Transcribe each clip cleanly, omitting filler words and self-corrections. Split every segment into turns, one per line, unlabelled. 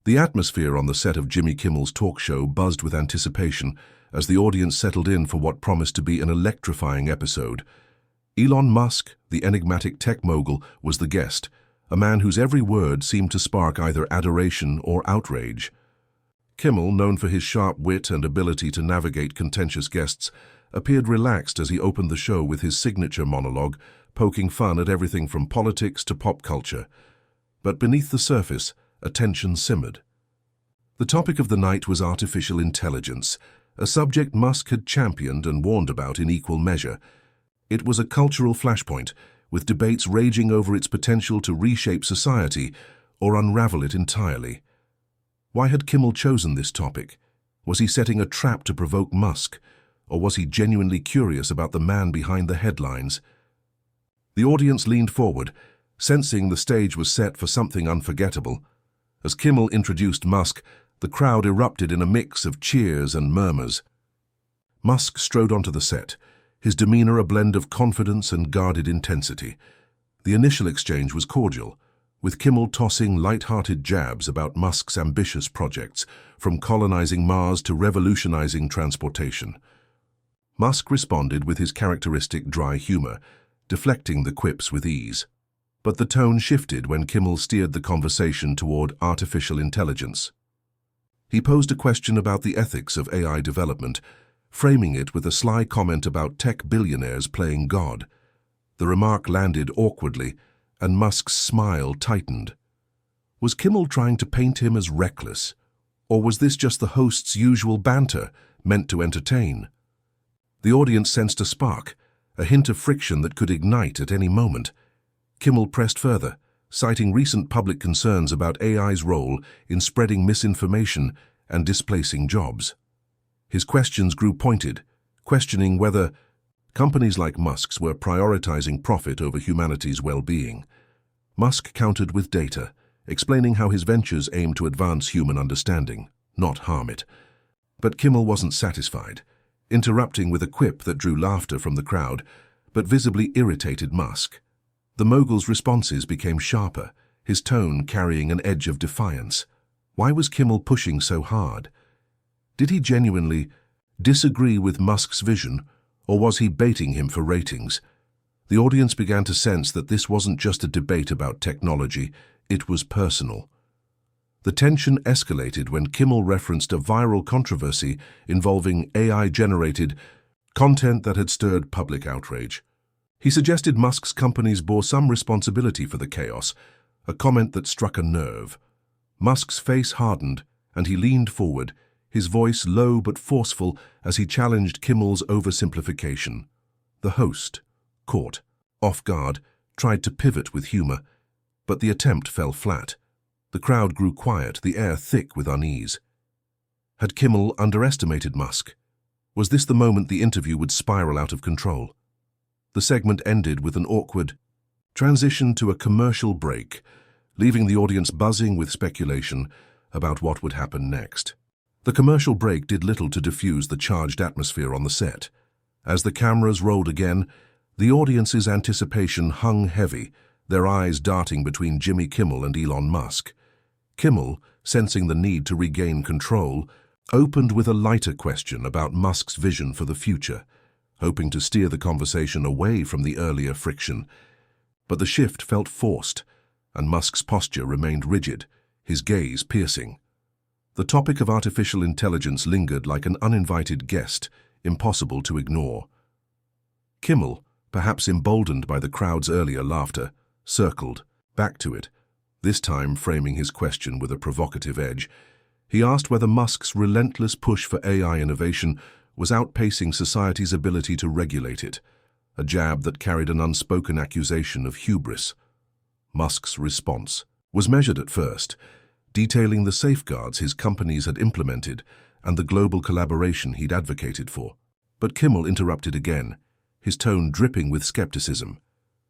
The atmosphere on the set of Jimmy Kimmel's talk show buzzed with anticipation as the audience settled in for what promised to be an electrifying episode. Elon Musk, the enigmatic tech mogul, was the guest, a man whose every word seemed to spark either adoration or outrage. Kimmel, known for his sharp wit and ability to navigate contentious guests, appeared relaxed as he opened the show with his signature monologue, poking fun at everything from politics to pop culture. But beneath the surface, a tension simmered. The topic of the night was artificial intelligence, a subject Musk had championed and warned about in equal measure. It was a cultural flashpoint, with debates raging over its potential to reshape society or unravel it entirely. Why had Kimmel chosen this topic? Was he setting a trap to provoke Musk, or was he genuinely curious about the man behind the headlines? The audience leaned forward, sensing the stage was set for something unforgettable. As Kimmel introduced Musk, the crowd erupted in a mix of cheers and murmurs. Musk strode onto the set, his demeanor a blend of confidence and guarded intensity. The initial exchange was cordial, with Kimmel tossing light-hearted jabs about Musk's ambitious projects, from colonizing Mars to revolutionizing transportation. Musk responded with his characteristic dry humor, deflecting the quips with ease. But the tone shifted when Kimmel steered the conversation toward artificial intelligence. He posed a question about the ethics of AI development, framing it with a sly comment about tech billionaires playing God. The remark landed awkwardly, and Musk's smile tightened. Was Kimmel trying to paint him as reckless, or was this just the host's usual banter, meant to entertain? The audience sensed a spark, a hint of friction that could ignite at any moment. Kimmel pressed further, citing recent public concerns about AI's role in spreading misinformation and displacing jobs. His questions grew pointed, questioning whether companies like Musk's were prioritizing profit over humanity's well-being. Musk countered with data, explaining how his ventures aim to advance human understanding, not harm it. But Kimmel wasn't satisfied, interrupting with a quip that drew laughter from the crowd, but visibly irritated Musk. The mogul's responses became sharper, his tone carrying an edge of defiance. Why was Kimmel pushing so hard? Did he genuinely disagree with Musk's vision, or was he baiting him for ratings? The audience began to sense that this wasn't just a debate about technology, it was personal. The tension escalated when Kimmel referenced a viral controversy involving AI-generated content that had stirred public outrage. He suggested Musk's companies bore some responsibility for the chaos, a comment that struck a nerve. Musk's face hardened, and he leaned forward, his voice low but forceful as he challenged Kimmel's oversimplification. The host, caught off guard, tried to pivot with humor, but the attempt fell flat. The crowd grew quiet, the air thick with unease. Had Kimmel underestimated Musk? Was this the moment the interview would spiral out of control? The segment ended with an awkward transition to a commercial break, leaving the audience buzzing with speculation about what would happen next. The commercial break did little to diffuse the charged atmosphere on the set. As the cameras rolled again, the audience's anticipation hung heavy, their eyes darting between Jimmy Kimmel and Elon Musk. Kimmel, sensing the need to regain control, opened with a lighter question about Musk's vision for the future, hoping to steer the conversation away from the earlier friction. But the shift felt forced, and Musk's posture remained rigid, his gaze piercing. The topic of artificial intelligence lingered like an uninvited guest, impossible to ignore. Kimmel, perhaps emboldened by the crowd's earlier laughter, circled back to it, this time framing his question with a provocative edge. He asked whether Musk's relentless push for AI innovation was outpacing society's ability to regulate it, a jab that carried an unspoken accusation of hubris. Musk's response was measured at first, detailing the safeguards his companies had implemented and the global collaboration he'd advocated for. But Kimmel interrupted again, his tone dripping with skepticism,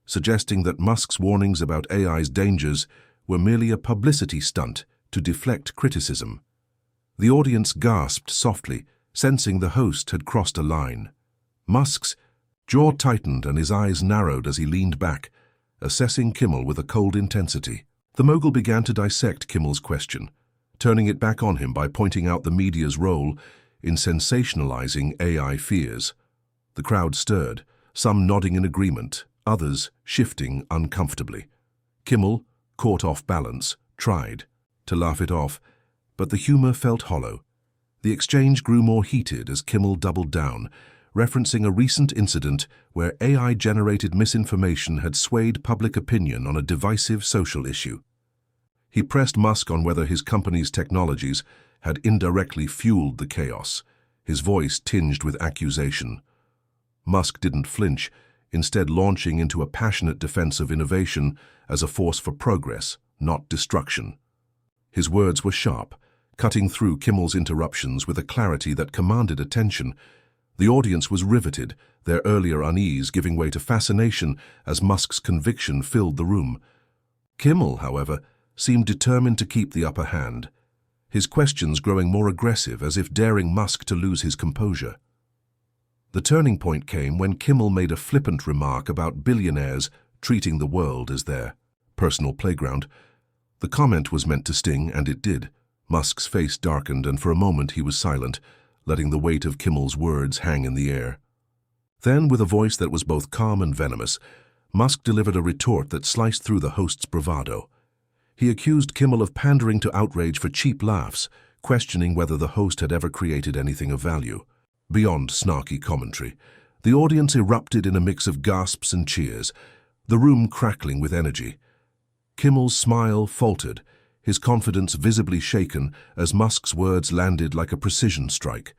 suggesting that Musk's warnings about AI's dangers were merely a publicity stunt to deflect criticism. The audience gasped softly, sensing the host had crossed a line. Musk's jaw tightened and his eyes narrowed as he leaned back, assessing Kimmel with a cold intensity. The mogul began to dissect Kimmel's question, turning it back on him by pointing out the media's role in sensationalizing AI fears. The crowd stirred, some nodding in agreement, others shifting uncomfortably. Kimmel, caught off balance, tried to laugh it off, but the humor felt hollow. The exchange grew more heated as Kimmel doubled down, referencing a recent incident where AI-generated misinformation had swayed public opinion on a divisive social issue. He pressed Musk on whether his company's technologies had indirectly fueled the chaos, his voice tinged with accusation. Musk didn't flinch, instead launching into a passionate defense of innovation as a force for progress, not destruction. His words were sharp, cutting through Kimmel's interruptions with a clarity that commanded attention. The audience was riveted, their earlier unease giving way to fascination as Musk's conviction filled the room. Kimmel, however, seemed determined to keep the upper hand, his questions growing more aggressive as if daring Musk to lose his composure. The turning point came when Kimmel made a flippant remark about billionaires treating the world as their personal playground. The comment was meant to sting, and it did. Musk's face darkened, and for a moment he was silent, letting the weight of Kimmel's words hang in the air. Then, with a voice that was both calm and venomous, Musk delivered a retort that sliced through the host's bravado. He accused Kimmel of pandering to outrage for cheap laughs, questioning whether the host had ever created anything of value. Beyond snarky commentary, the audience erupted in a mix of gasps and cheers, the room crackling with energy. Kimmel's smile faltered, his confidence visibly shaken as Musk's words landed like a precision strike.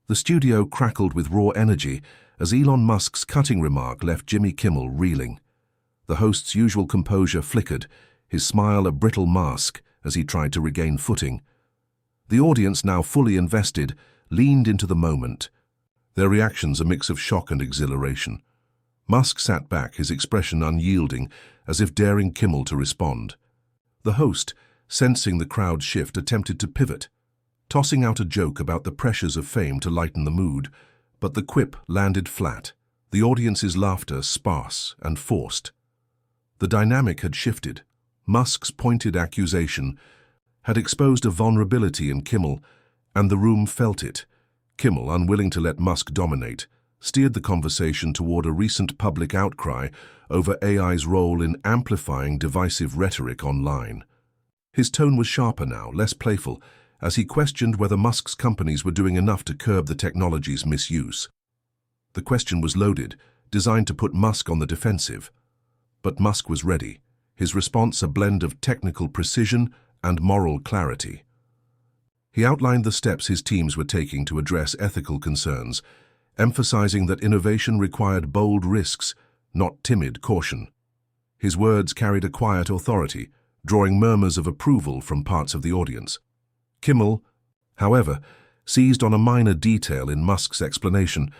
The studio crackled with raw energy as Elon Musk's cutting remark left Jimmy Kimmel reeling. The host's usual composure flickered, his smile a brittle mask as he tried to regain footing. The audience, now fully invested, leaned into the moment, their reactions a mix of shock and exhilaration. Musk sat back, his expression unyielding, as if daring Kimmel to respond. The host, sensing the crowd shift, attempted to pivot, tossing out a joke about the pressures of fame to lighten the mood, but the quip landed flat, the audience's laughter sparse and forced. The dynamic had shifted. Musk's pointed accusation had exposed a vulnerability in Kimmel, and the room felt it. Kimmel, unwilling to let Musk dominate, steered the conversation toward a recent public outcry over AI's role in amplifying divisive rhetoric online. His tone was sharper now, less playful, as he questioned whether Musk's companies were doing enough to curb the technology's misuse. The question was loaded, designed to put Musk on the defensive. But Musk was ready, his response a blend of technical precision and moral clarity. He outlined the steps his teams were taking to address ethical concerns, emphasizing that innovation required bold risks, not timid caution. His words carried a quiet authority, drawing murmurs of approval from parts of the audience. Kimmel, however, seized on a minor detail in Musk's explanation,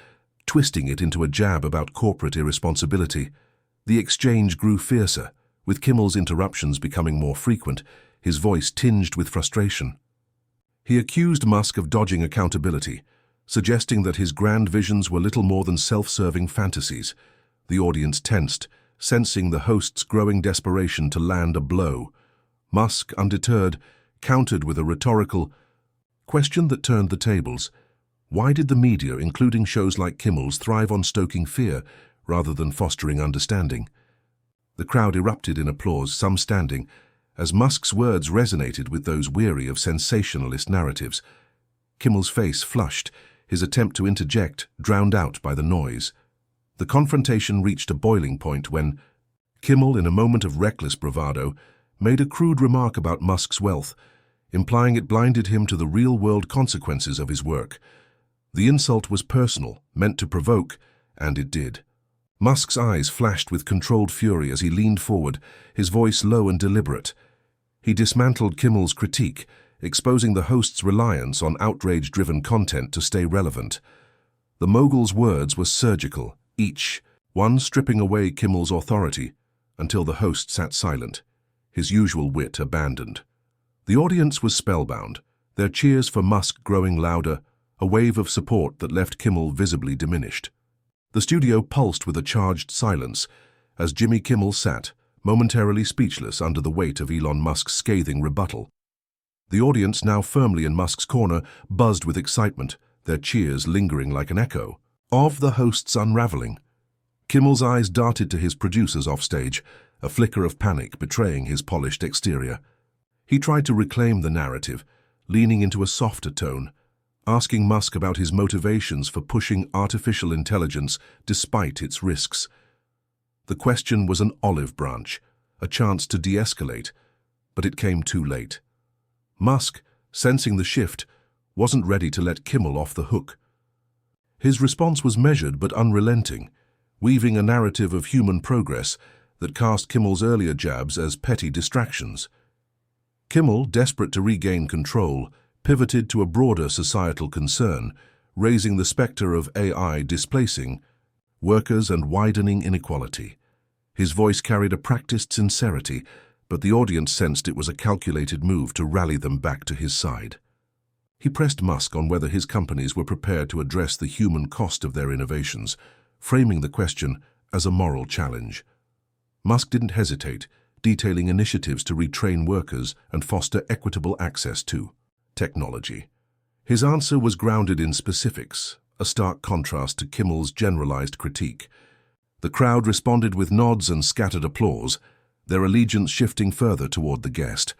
twisting it into a jab about corporate irresponsibility. The exchange grew fiercer, with Kimmel's interruptions becoming more frequent, his voice tinged with frustration. He accused Musk of dodging accountability, suggesting that his grand visions were little more than self-serving fantasies. The audience tensed, sensing the host's growing desperation to land a blow. Musk, undeterred, countered with a rhetorical question that turned the tables. Why did the media, including shows like Kimmel's, thrive on stoking fear rather than fostering understanding? The crowd erupted in applause, some standing, as Musk's words resonated with those weary of sensationalist narratives. Kimmel's face flushed, his attempt to interject drowned out by the noise. The confrontation reached a boiling point when Kimmel, in a moment of reckless bravado, made a crude remark about Musk's wealth, implying it blinded him to the real-world consequences of his work. The insult was personal, meant to provoke, and it did. Musk's eyes flashed with controlled fury as he leaned forward, his voice low and deliberate. He dismantled Kimmel's critique, exposing the host's reliance on outrage-driven content to stay relevant. The mogul's words were surgical, each one stripping away Kimmel's authority, until the host sat silent, his usual wit abandoned. The audience was spellbound, their cheers for Musk growing louder, a wave of support that left Kimmel visibly diminished. The studio pulsed with a charged silence as Jimmy Kimmel sat, momentarily speechless under the weight of Elon Musk's scathing rebuttal. The audience, now firmly in Musk's corner, buzzed with excitement, their cheers lingering like an echo of the host's unraveling. Kimmel's eyes darted to his producers offstage, a flicker of panic betraying his polished exterior. He tried to reclaim the narrative, leaning into a softer tone, asking Musk about his motivations for pushing artificial intelligence despite its risks. The question was an olive branch, a chance to de-escalate, but it came too late. Musk, sensing the shift, wasn't ready to let Kimmel off the hook. His response was measured but unrelenting, weaving a narrative of human progress that cast Kimmel's earlier jabs as petty distractions. Kimmel, desperate to regain control, pivoted to a broader societal concern, raising the specter of AI displacing workers and widening inequality. His voice carried a practiced sincerity, but the audience sensed it was a calculated move to rally them back to his side. He pressed Musk on whether his companies were prepared to address the human cost of their innovations, framing the question as a moral challenge. Musk didn't hesitate, detailing initiatives to retrain workers and foster equitable access to technology. His answer was grounded in specifics, a stark contrast to Kimmel's generalized critique. The crowd responded with nods and scattered applause, their allegiance shifting further toward the guest.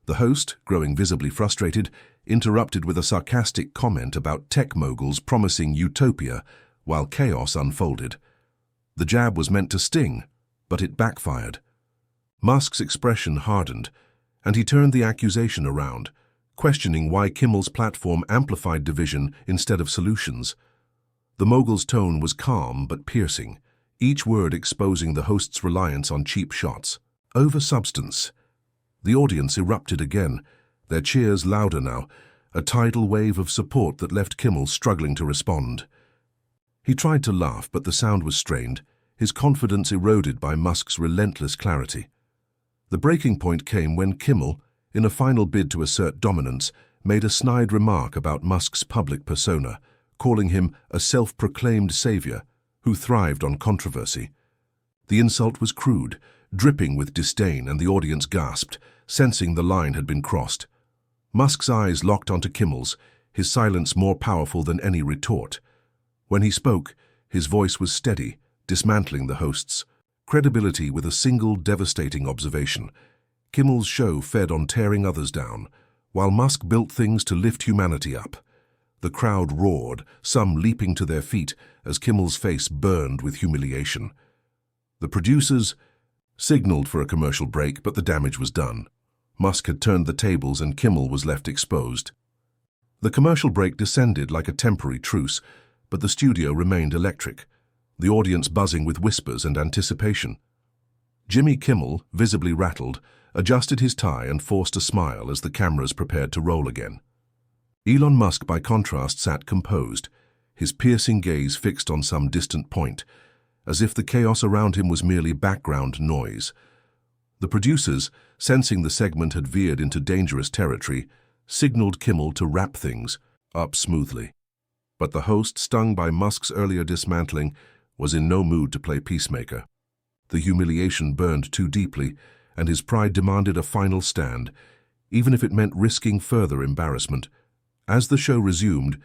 The host, growing visibly frustrated, interrupted with a sarcastic comment about tech moguls promising utopia while chaos unfolded. The jab was meant to sting, but it backfired. Musk's expression hardened, and he turned the accusation around, questioning why Kimmel's platform amplified division instead of solutions. The mogul's tone was calm but piercing, each word exposing the host's reliance on cheap shots over substance. The audience erupted again, their cheers louder now, a tidal wave of support that left Kimmel struggling to respond. He tried to laugh, but the sound was strained, his confidence eroded by Musk's relentless clarity. The breaking point came when Kimmel, in a final bid to assert dominance, made a snide remark about Musk's public persona, calling him a self-proclaimed savior who thrived on controversy. The insult was crude, dripping with disdain, and the audience gasped, sensing the line had been crossed. Musk's eyes locked onto Kimmel's, his silence more powerful than any retort. When he spoke, his voice was steady, dismantling the host's credibility with a single devastating observation. Kimmel's show fed on tearing others down, while Musk built things to lift humanity up. The crowd roared, some leaping to their feet as Kimmel's face burned with humiliation. The producers signaled for a commercial break, but the damage was done. Musk had turned the tables and Kimmel was left exposed. The commercial break descended like a temporary truce, but the studio remained electric, the audience buzzing with whispers and anticipation. Jimmy Kimmel, visibly rattled, adjusted his tie and forced a smile as the cameras prepared to roll again. Elon Musk, by contrast, sat composed, his piercing gaze fixed on some distant point, as if the chaos around him was merely background noise. The producers, sensing the segment had veered into dangerous territory, signaled Kimmel to wrap things up smoothly. But the host, stung by Musk's earlier dismantling, was in no mood to play peacemaker. The humiliation burned too deeply, and his pride demanded a final stand, even if it meant risking further embarrassment. As the show resumed,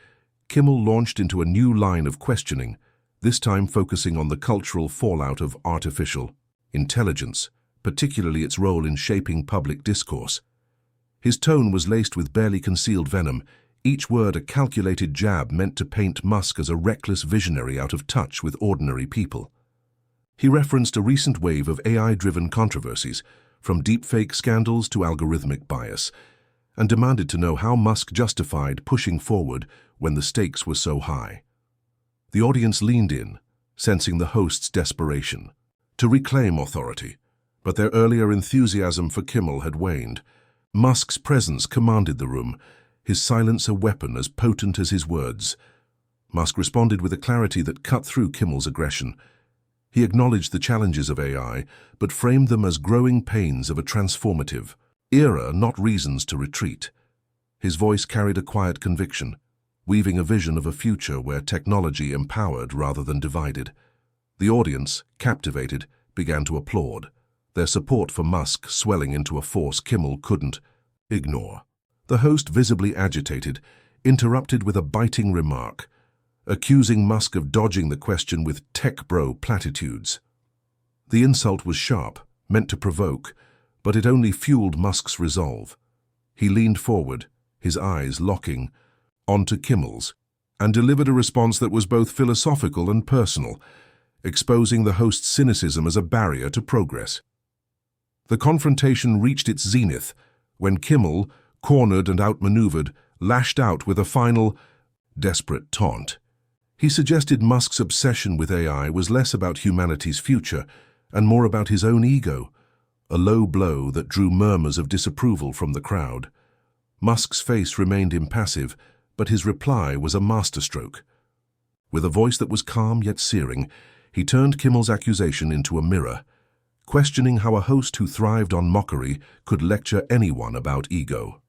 Kimmel launched into a new line of questioning, this time focusing on the cultural fallout of artificial intelligence, particularly its role in shaping public discourse. His tone was laced with barely concealed venom, each word a calculated jab meant to paint Musk as a reckless visionary out of touch with ordinary people. He referenced a recent wave of AI-driven controversies, from deepfake scandals to algorithmic bias, and demanded to know how Musk justified pushing forward when the stakes were so high. The audience leaned in, sensing the host's desperation to reclaim authority, but their earlier enthusiasm for Kimmel had waned. Musk's presence commanded the room, his silence a weapon as potent as his words. Musk responded with a clarity that cut through Kimmel's aggression. He acknowledged the challenges of AI, but framed them as growing pains of a transformative era, not reasons to retreat. His voice carried a quiet conviction, weaving a vision of a future where technology empowered rather than divided. The audience, captivated, began to applaud, their support for Musk swelling into a force Kimmel couldn't ignore. The host, visibly agitated, interrupted with a biting remark, accusing Musk of dodging the question with tech bro platitudes. The insult was sharp, meant to provoke, but it only fueled Musk's resolve. He leaned forward, his eyes locking onto Kimmel's, and delivered a response that was both philosophical and personal, exposing the host's cynicism as a barrier to progress. The confrontation reached its zenith when Kimmel, cornered and outmaneuvered, lashed out with a final, desperate taunt. He suggested Musk's obsession with AI was less about humanity's future and more about his own ego, a low blow that drew murmurs of disapproval from the crowd. Musk's face remained impassive, but his reply was a masterstroke. With a voice that was calm yet searing, he turned Kimmel's accusation into a mirror, questioning how a host who thrived on mockery could lecture anyone about ego.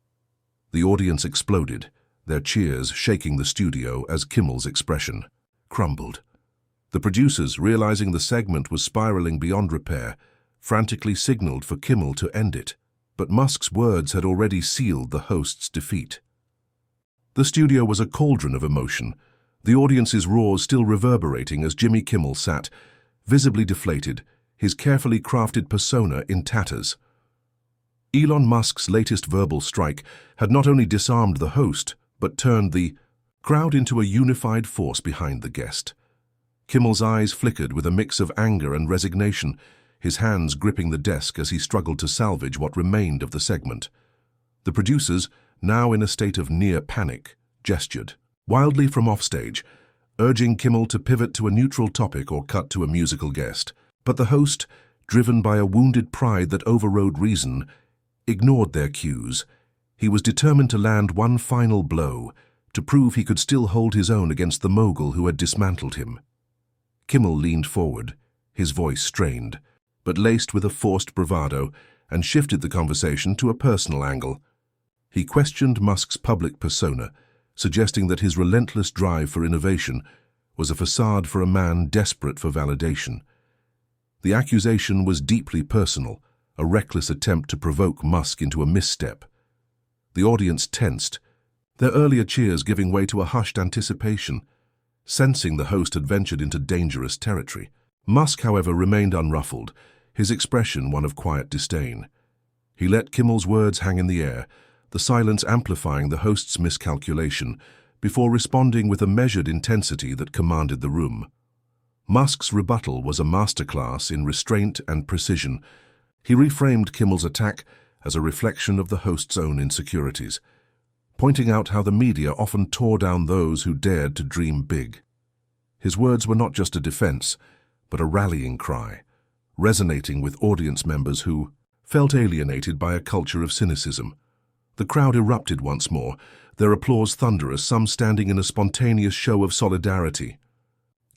The audience exploded, their cheers shaking the studio as Kimmel's expression crumbled. The producers, realizing the segment was spiraling beyond repair, frantically signaled for Kimmel to end it, but Musk's words had already sealed the host's defeat. The studio was a cauldron of emotion, the audience's roars still reverberating as Jimmy Kimmel sat, visibly deflated, his carefully crafted persona in tatters. Elon Musk's latest verbal strike had not only disarmed the host, but turned the crowd into a unified force behind the guest. Kimmel's eyes flickered with a mix of anger and resignation, his hands gripping the desk as he struggled to salvage what remained of the segment. The producers, now in a state of near panic, gestured wildly from offstage, urging Kimmel to pivot to a neutral topic or cut to a musical guest. But the host, driven by a wounded pride that overrode reason, ignored their cues. He was determined to land one final blow, to prove he could still hold his own against the mogul who had dismantled him. Kimmel leaned forward, his voice strained, but laced with a forced bravado, and shifted the conversation to a personal angle. He questioned Musk's public persona, suggesting that his relentless drive for innovation was a facade for a man desperate for validation. The accusation was deeply personal, a reckless attempt to provoke Musk into a misstep. The audience tensed, their earlier cheers giving way to a hushed anticipation, sensing the host had ventured into dangerous territory. Musk, however, remained unruffled, his expression one of quiet disdain. He let Kimmel's words hang in the air, the silence amplifying the host's miscalculation, before responding with a measured intensity that commanded the room. Musk's rebuttal was a masterclass in restraint and precision. He reframed Kimmel's attack as a reflection of the host's own insecurities, pointing out how the media often tore down those who dared to dream big. His words were not just a defense, but a rallying cry, resonating with audience members who felt alienated by a culture of cynicism. The crowd erupted once more, their applause thunderous, some standing in a spontaneous show of solidarity.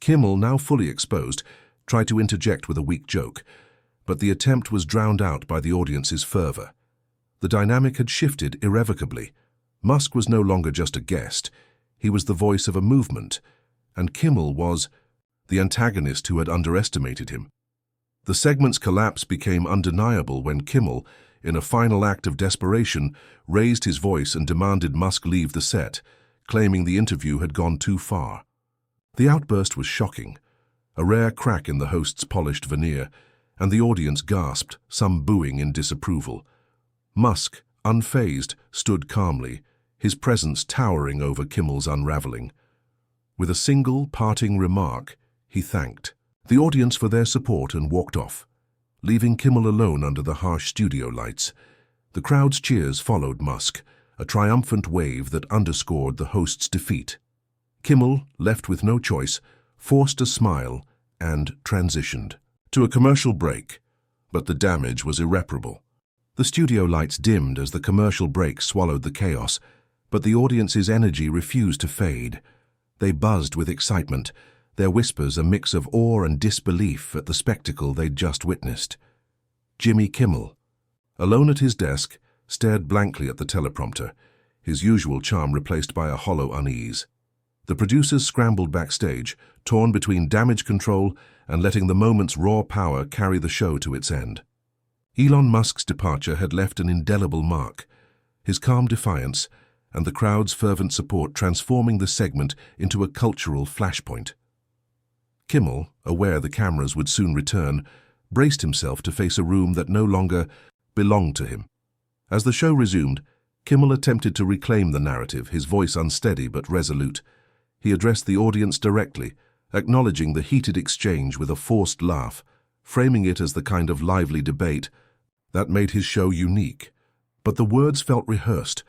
Kimmel, now fully exposed, tried to interject with a weak joke, but the attempt was drowned out by the audience's fervor. The dynamic had shifted irrevocably. Musk was no longer just a guest, he was the voice of a movement, and Kimmel was the antagonist who had underestimated him. The segment's collapse became undeniable when Kimmel, in a final act of desperation, raised his voice and demanded Musk leave the set, claiming the interview had gone too far. The outburst was shocking, a rare crack in the host's polished veneer, and the audience gasped, some booing in disapproval. Musk, unfazed, stood calmly, his presence towering over Kimmel's unraveling. With a single parting remark, he thanked the audience for their support and walked off, leaving Kimmel alone under the harsh studio lights. The crowd's cheers followed Musk, a triumphant wave that underscored the host's defeat. Kimmel, left with no choice, forced a smile and transitioned to a commercial break, but the damage was irreparable. The studio lights dimmed as the commercial break swallowed the chaos, but the audience's energy refused to fade. They buzzed with excitement, their whispers a mix of awe and disbelief at the spectacle they'd just witnessed. Jimmy Kimmel, alone at his desk, stared blankly at the teleprompter, his usual charm replaced by a hollow unease. The producers scrambled backstage, torn between damage control and letting the moment's raw power carry the show to its end. Elon Musk's departure had left an indelible mark. his calm defiance, and the crowd's fervent support transforming the segment into a cultural flashpoint. Kimmel, aware the cameras would soon return, braced himself to face a room that no longer belonged to him. As the show resumed, Kimmel attempted to reclaim the narrative, his voice unsteady but resolute. He addressed the audience directly, acknowledging the heated exchange with a forced laugh, framing it as the kind of lively debate that made his show unique. But the words felt rehearsed,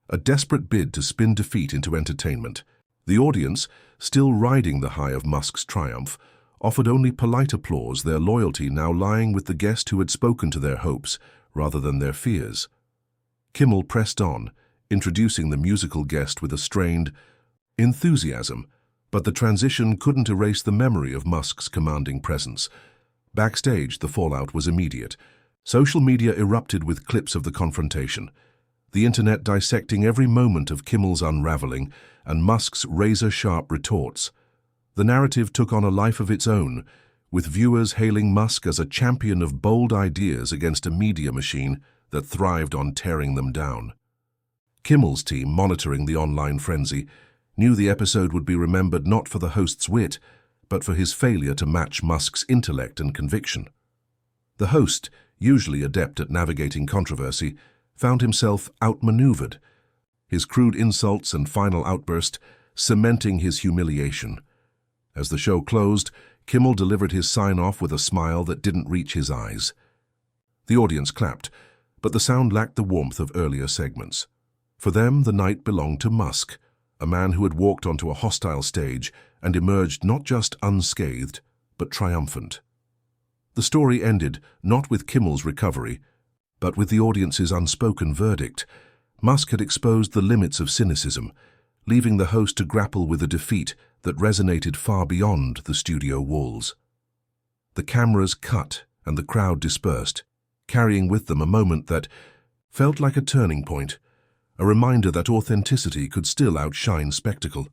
a desperate bid to spin defeat into entertainment. The audience, still riding the high of Musk's triumph, offered only polite applause, their loyalty now lying with the guest who had spoken to their hopes rather than their fears. Kimmel pressed on, introducing the musical guest with a strained enthusiasm, but the transition couldn't erase the memory of Musk's commanding presence. Backstage, the fallout was immediate. Social media erupted with clips of the confrontation, the internet dissecting every moment of Kimmel's unraveling and Musk's razor-sharp retorts. The narrative took on a life of its own, with viewers hailing Musk as a champion of bold ideas against a media machine that thrived on tearing them down. Kimmel's team, monitoring the online frenzy, knew the episode would be remembered not for the host's wit, but for his failure to match Musk's intellect and conviction. The host, usually adept at navigating controversy, found himself outmaneuvered, his crude insults and final outburst cementing his humiliation. As the show closed, Kimmel delivered his sign-off with a smile that didn't reach his eyes. The audience clapped, but the sound lacked the warmth of earlier segments. For them, the night belonged to Musk, a man who had walked onto a hostile stage and emerged not just unscathed, but triumphant. The story ended not with Kimmel's recovery, but with the audience's unspoken verdict. Musk had exposed the limits of cynicism, leaving the host to grapple with a defeat that resonated far beyond the studio walls. The cameras cut and the crowd dispersed, carrying with them a moment that felt like a turning point, a reminder that authenticity could still outshine spectacle.